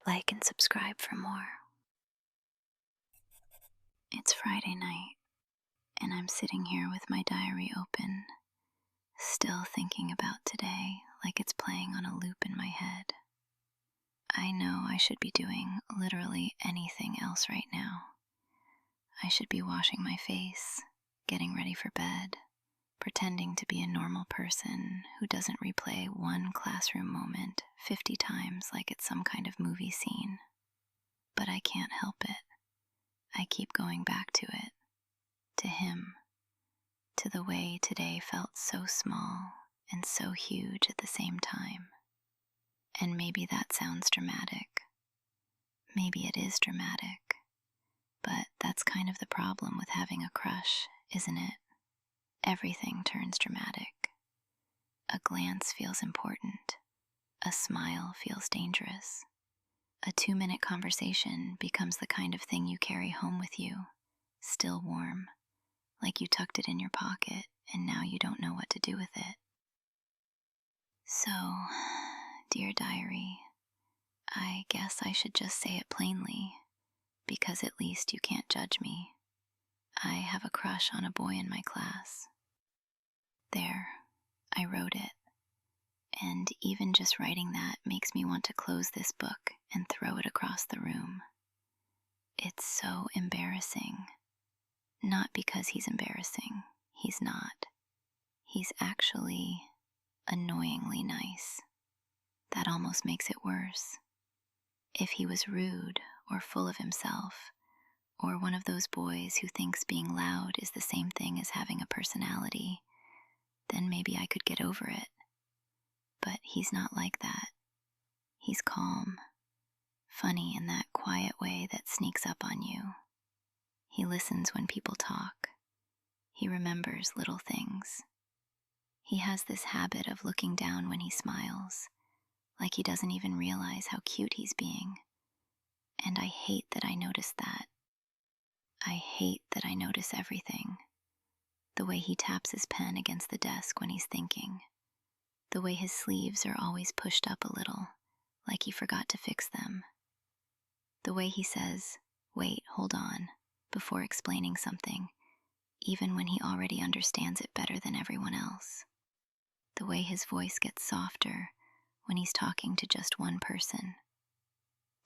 like and subscribe for more. It's Friday night, and I'm sitting here with my diary open, still thinking about today like it's playing on a loop in my head. I know I should be doing literally anything else right now. I should be washing my face, getting ready for bed, pretending to be a normal person who doesn't replay one classroom moment 50 times like it's some kind of movie scene. But I can't help it. I keep going back to it, to him, to the way today felt so small and so huge at the same time. And maybe that sounds dramatic. Maybe it is dramatic. But that's kind of the problem with having a crush, isn't it? Everything turns dramatic. A glance feels important. A smile feels dangerous. A 2-minute conversation becomes the kind of thing you carry home with you, still warm, like you tucked it in your pocket and now you don't know what to do with it. So, dear diary, I guess I should just say it plainly, because at least you can't judge me. I have a crush on a boy in my class. There, I wrote it. And even just writing that makes me want to close this book and throw it across the room. It's so embarrassing. Not because he's embarrassing. He's not. He's actually annoyingly nice. That almost makes it worse. If he was rude or full of himself, or one of those boys who thinks being loud is the same thing as having a personality, then maybe I could get over it. But he's not like that. He's calm, funny in that quiet way that sneaks up on you. He listens when people talk. He remembers little things. He has this habit of looking down when he smiles, like he doesn't even realize how cute he's being. And I hate that I notice that. I hate that I notice everything. The way he taps his pen against the desk when he's thinking. The way his sleeves are always pushed up a little, like he forgot to fix them. The way he says, "Wait, hold on," before explaining something, even when he already understands it better than everyone else. The way his voice gets softer when he's talking to just one person.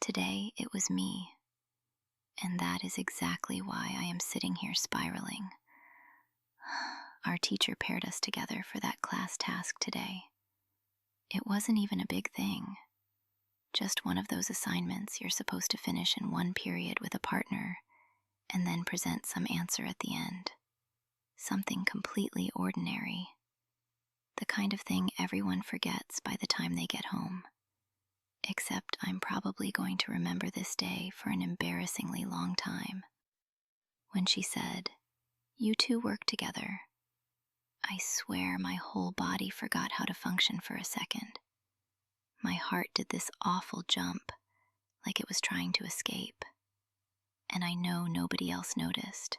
Today, it was me. And that is exactly why I am sitting here spiraling. Our teacher paired us together for that class task today. It wasn't even a big thing. Just one of those assignments you're supposed to finish in one period with a partner and then present some answer at the end. Something completely ordinary. The kind of thing everyone forgets by the time they get home. Except I'm probably going to remember this day for an embarrassingly long time. When she said, "You two work together," I swear my whole body forgot how to function for a second. My heart did this awful jump, like it was trying to escape. And I know nobody else noticed.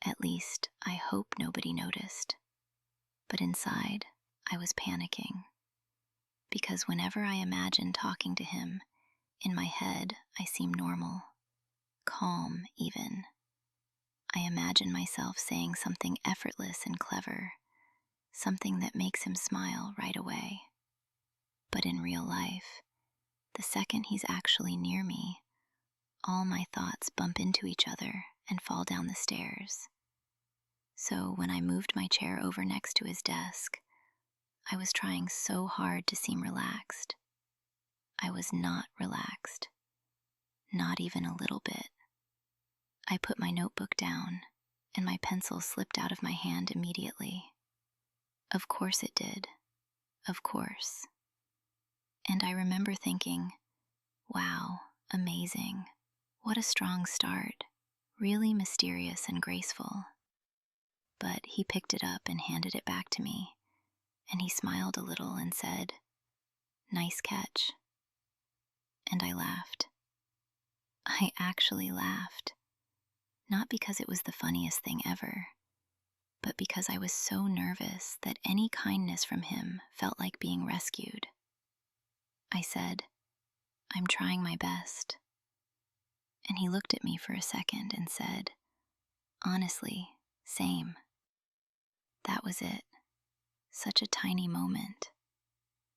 At least, I hope nobody noticed. But inside, I was panicking. Because whenever I imagine talking to him, in my head, I seem normal. Calm, even. I imagine myself saying something effortless and clever, something that makes him smile right away. But in real life, the second he's actually near me, all my thoughts bump into each other and fall down the stairs. So when I moved my chair over next to his desk, I was trying so hard to seem relaxed. I was not relaxed. Not even a little bit. I put my notebook down, and my pencil slipped out of my hand immediately. Of course it did. Of course. And I remember thinking, wow, amazing. What a strong start. Really mysterious and graceful. But he picked it up and handed it back to me, and he smiled a little and said, "Nice catch." And I laughed. I actually laughed. Not because it was the funniest thing ever, but because I was so nervous that any kindness from him felt like being rescued. I said, I'm trying my best. And he looked at me for a second and said, honestly, same. That was it. Such a tiny moment.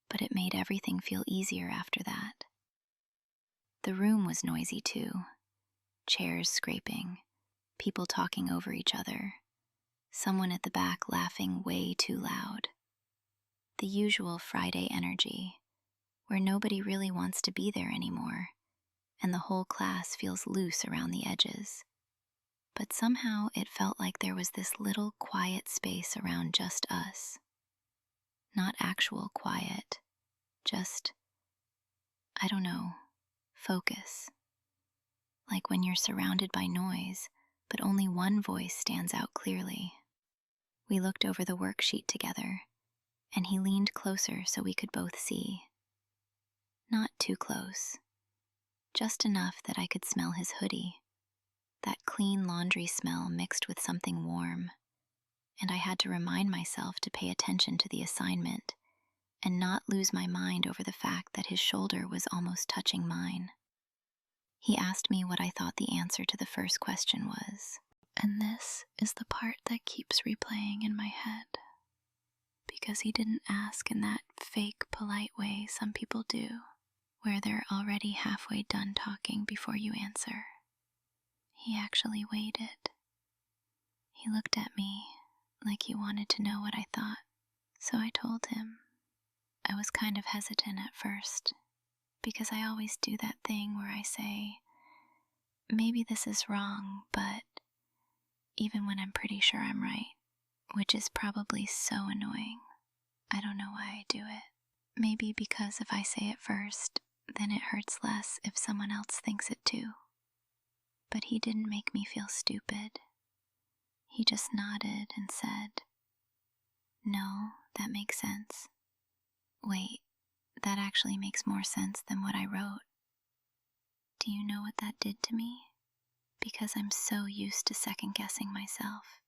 But it made everything feel easier after that. The room was noisy too. Chairs scraping, people talking over each other, someone at the back laughing way too loud. The usual Friday energy, where nobody really wants to be there anymore, and the whole class feels loose around the edges. But somehow it felt like there was this little quiet space around just us. Not actual quiet, just, I don't know, focus. Like when you're surrounded by noise, but only one voice stands out clearly. We looked over the worksheet together, and he leaned closer so we could both see. Not too close, just enough that I could smell his hoodie, that clean laundry smell mixed with something warm, and I had to remind myself to pay attention to the assignment and not lose my mind over the fact that his shoulder was almost touching mine. He asked me what I thought the answer to the first question was, and this is the part that keeps replaying in my head, because he didn't ask in that fake polite way some people do, where they're already halfway done talking before you answer. He actually waited. He looked at me like he wanted to know what I thought, so I told him. I was kind of hesitant at first, because I always do that thing where I say, maybe this is wrong, but even when I'm pretty sure I'm right, which is probably so annoying. I don't know why I do it. Maybe because if I say it first, then it hurts less if someone else thinks it too. But he didn't make me feel stupid. He just nodded and said, no, that makes sense. Wait, that actually makes more sense than what I wrote. Do you know what that did to me? Because I'm so used to second-guessing myself.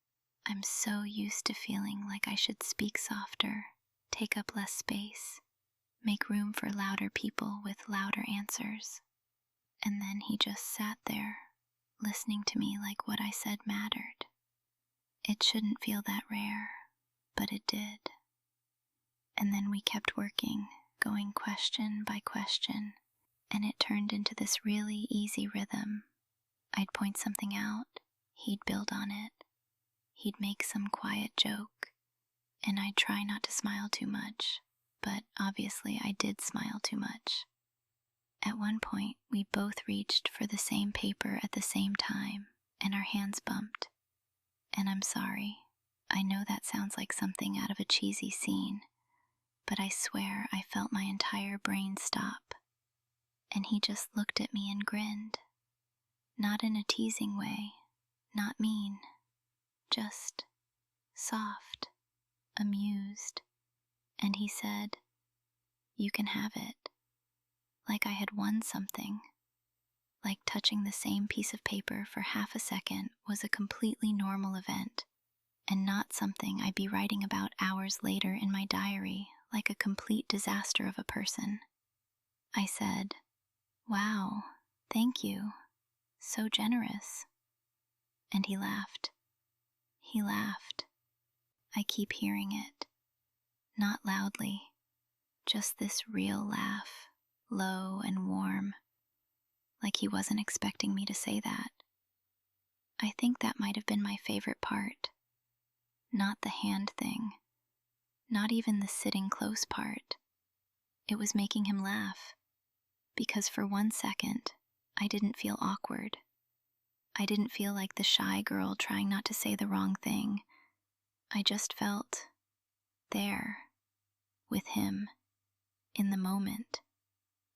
I'm so used to feeling like I should speak softer, take up less space, make room for louder people with louder answers. And then he just sat there, listening to me like what I said mattered. It shouldn't feel that rare, but it did. And then we kept working, going question by question, and it turned into this really easy rhythm. I'd point something out, he'd build on it. He'd make some quiet joke, and I'd try not to smile too much, but obviously I did smile too much. At one point, we both reached for the same paper at the same time, and our hands bumped. And I'm sorry, I know that sounds like something out of a cheesy scene, but I swear I felt my entire brain stop. And he just looked at me and grinned. Not in a teasing way, not mean, just soft, amused. And he said, you can have it. Like I had won something. Like touching the same piece of paper for half a second was a completely normal event, and not something I'd be writing about hours later in my diary like a complete disaster of a person. I said, wow, thank you. So generous. And he laughed. He laughed. I keep hearing it. Not loudly, just this real laugh, low and warm, like he wasn't expecting me to say that. I think that might have been my favorite part. Not the hand thing, not even the sitting close part. It was making him laugh, because for 1 second, I didn't feel awkward. I didn't feel like the shy girl trying not to say the wrong thing. I just felt there, with him, in the moment,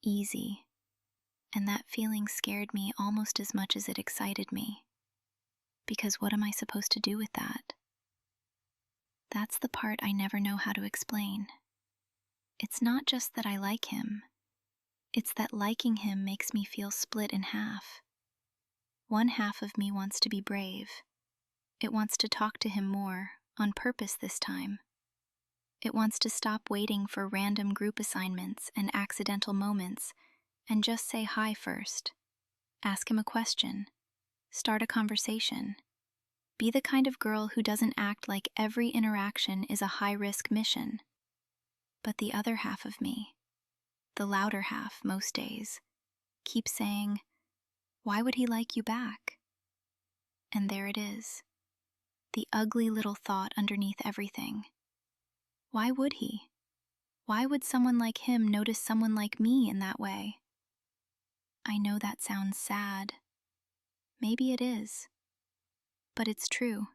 easy. And that feeling scared me almost as much as it excited me. Because what am I supposed to do with that? That's the part I never know how to explain. It's not just that I like him. It's that liking him makes me feel split in half. One half of me wants to be brave. It wants to talk to him more, on purpose this time. It wants to stop waiting for random group assignments and accidental moments and just say hi first. Ask him a question. Start a conversation. Be the kind of girl who doesn't act like every interaction is a high-risk mission. But the other half of me, the louder half most days, keeps saying, why would he like you back? And there it is, the ugly little thought underneath everything. Why would he? Why would someone like him notice someone like me in that way? I know that sounds sad. Maybe it is. But it's true.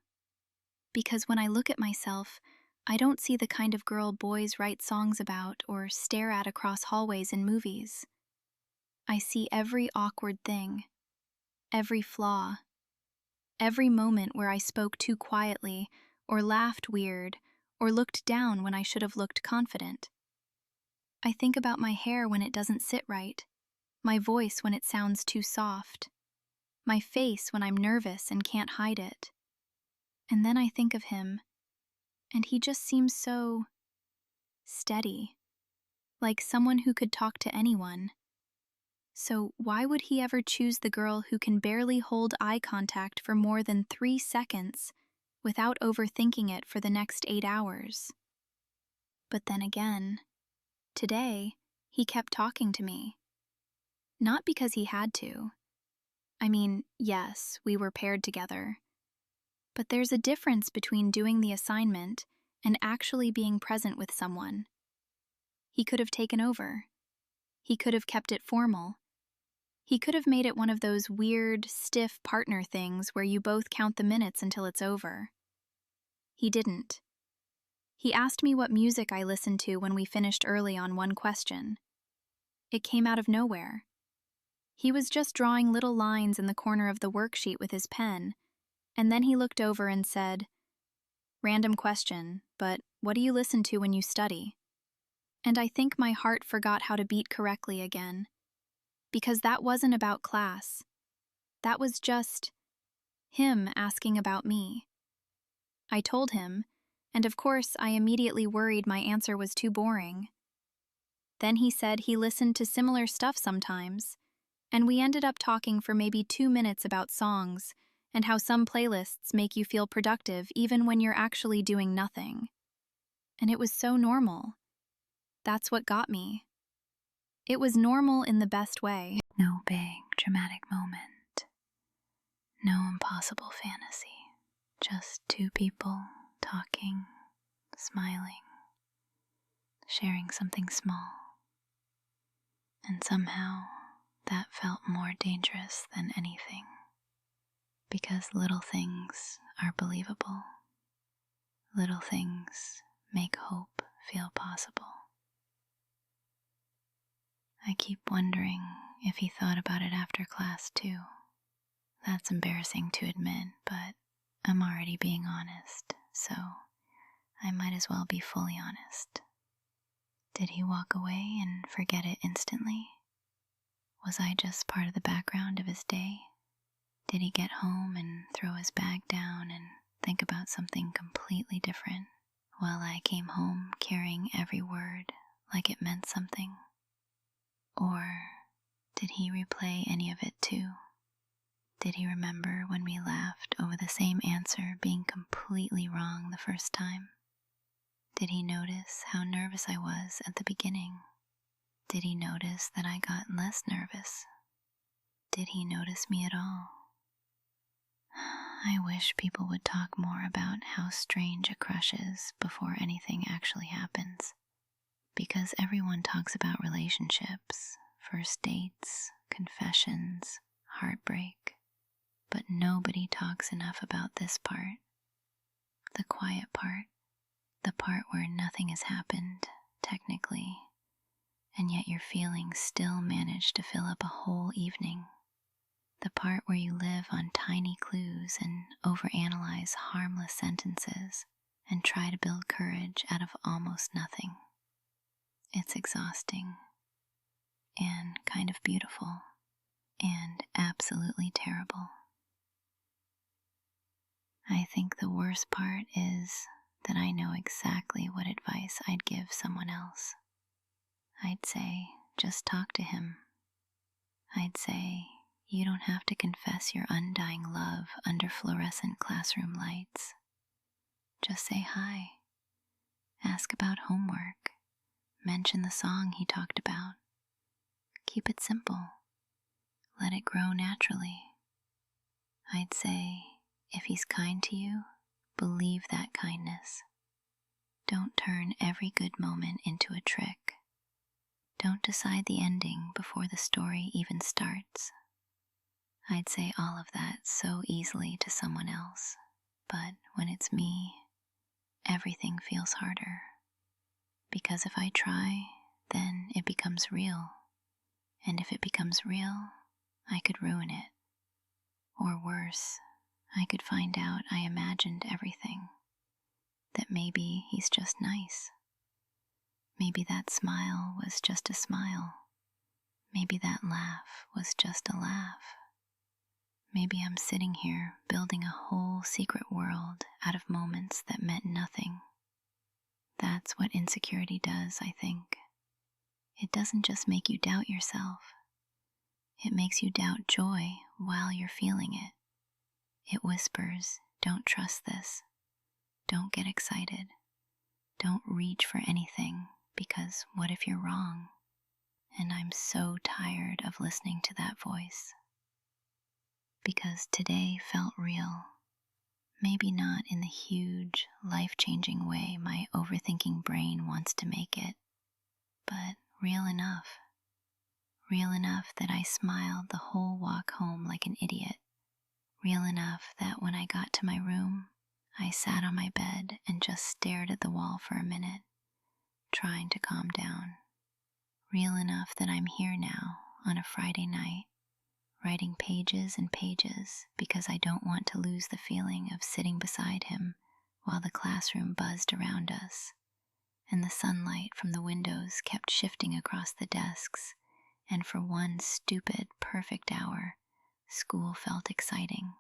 Because when I look at myself, I don't see the kind of girl boys write songs about or stare at across hallways in movies. I see every awkward thing, every flaw, every moment where I spoke too quietly, or laughed weird, or looked down when I should have looked confident. I think about my hair when it doesn't sit right, my voice when it sounds too soft, my face when I'm nervous and can't hide it. And then I think of him, and he just seems so steady, like someone who could talk to anyone. So why would he ever choose the girl who can barely hold eye contact for more than 3 seconds without overthinking it for the next 8 hours? But then again, today, he kept talking to me. Not because he had to. I mean, yes, we were paired together. But there's a difference between doing the assignment and actually being present with someone. He could have taken over. He could have kept it formal. He could have made it one of those weird, stiff partner things where you both count the minutes until it's over. He didn't. He asked me what music I listened to when we finished early on one question. It came out of nowhere. He was just drawing little lines in the corner of the worksheet with his pen, and then he looked over and said, "Random question, but what do you listen to when you study?" And I think my heart forgot how to beat correctly again. Because that wasn't about class. That was just him asking about me. I told him, and of course I immediately worried my answer was too boring. Then he said he listened to similar stuff sometimes, and we ended up talking for maybe 2 minutes about songs and how some playlists make you feel productive even when you're actually doing nothing. And it was so normal. That's what got me. It was normal in the best way. No big, dramatic moment. No impossible fantasy. Just 2 people talking, smiling, sharing something small. And somehow, that felt more dangerous than anything. Because little things are believable. Little things make hope feel possible. I keep wondering if he thought about it after class too. That's embarrassing to admit, but I'm already being honest, so I might as well be fully honest. Did he walk away and forget it instantly? Was I just part of the background of his day? Did he get home and throw his bag down and think about something completely different, while I came home carrying every word like it meant something? Or did he replay any of it too? Did he remember when we laughed over the same answer being completely wrong the first time? Did he notice how nervous I was at the beginning? Did he notice that I got less nervous? Did he notice me at all? I wish people would talk more about how strange a crush is before anything actually happens. Because everyone talks about relationships, first dates, confessions, heartbreak. But nobody talks enough about this part. The quiet part. The part where nothing has happened, technically, and yet your feelings still manage to fill up a whole evening. The part where you live on tiny clues and overanalyze harmless sentences and try to build courage out of almost nothing. It's exhausting and kind of beautiful and absolutely terrible. I think the worst part is that I know exactly what advice I'd give someone else. I'd say, just talk to him. I'd say, you don't have to confess your undying love under fluorescent classroom lights. Just say hi. Ask about homework. Mention the song he talked about. Keep it simple. Let it grow naturally. I'd say, if he's kind to you, believe that kindness. Don't turn every good moment into a trick. Don't decide the ending before the story even starts. I'd say all of that so easily to someone else, but when it's me, everything feels harder. Because if I try, then it becomes real. And if it becomes real, I could ruin it. Or worse, I could find out I imagined everything. That maybe he's just nice. Maybe that smile was just a smile. Maybe that laugh was just a laugh. Maybe I'm sitting here building a whole secret world out of moments that meant nothing. That's what insecurity does, I think. It doesn't just make you doubt yourself. It makes you doubt joy while you're feeling it. It whispers, don't trust this. Don't get excited. Don't reach for anything, because what if you're wrong? And I'm so tired of listening to that voice. Because today felt real. Maybe not in the huge, life-changing way my overthinking brain wants to make it, but real enough. Real enough that I smiled the whole walk home like an idiot. Real enough that when I got to my room, I sat on my bed and just stared at the wall for a minute, trying to calm down. Real enough that I'm here now on a Friday night, writing pages and pages because I don't want to lose the feeling of sitting beside him while the classroom buzzed around us, and the sunlight from the windows kept shifting across the desks, and for one stupid, perfect hour, school felt exciting.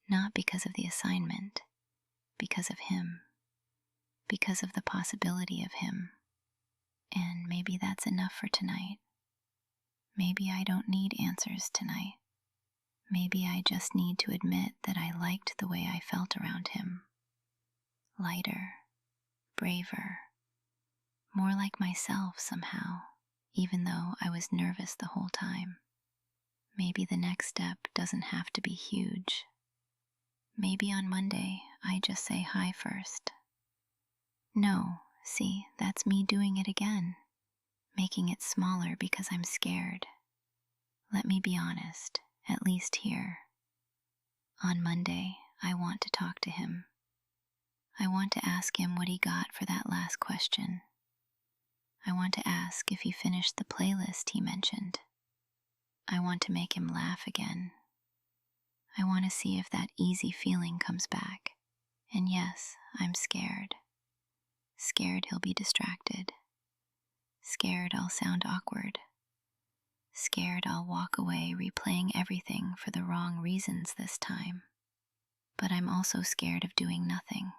Not because of the assignment, because of him, because of the possibility of him. And maybe that's enough for tonight. Maybe I don't need answers tonight. Maybe I just need to admit that I liked the way I felt around him. Lighter, braver, more like myself somehow, even though I was nervous the whole time. Maybe the next step doesn't have to be huge. Maybe on Monday I just say hi first. No, see, that's me doing it again, making it smaller because I'm scared. Let me be honest, at least here. On Monday, I want to talk to him. I want to ask him what he got for that last question. I want to ask if he finished the playlist he mentioned. I want to make him laugh again. I want to see if that easy feeling comes back. And yes, I'm scared. Scared he'll be distracted. Scared I'll sound awkward. Scared I'll walk away replaying everything for the wrong reasons this time. But I'm also scared of doing nothing.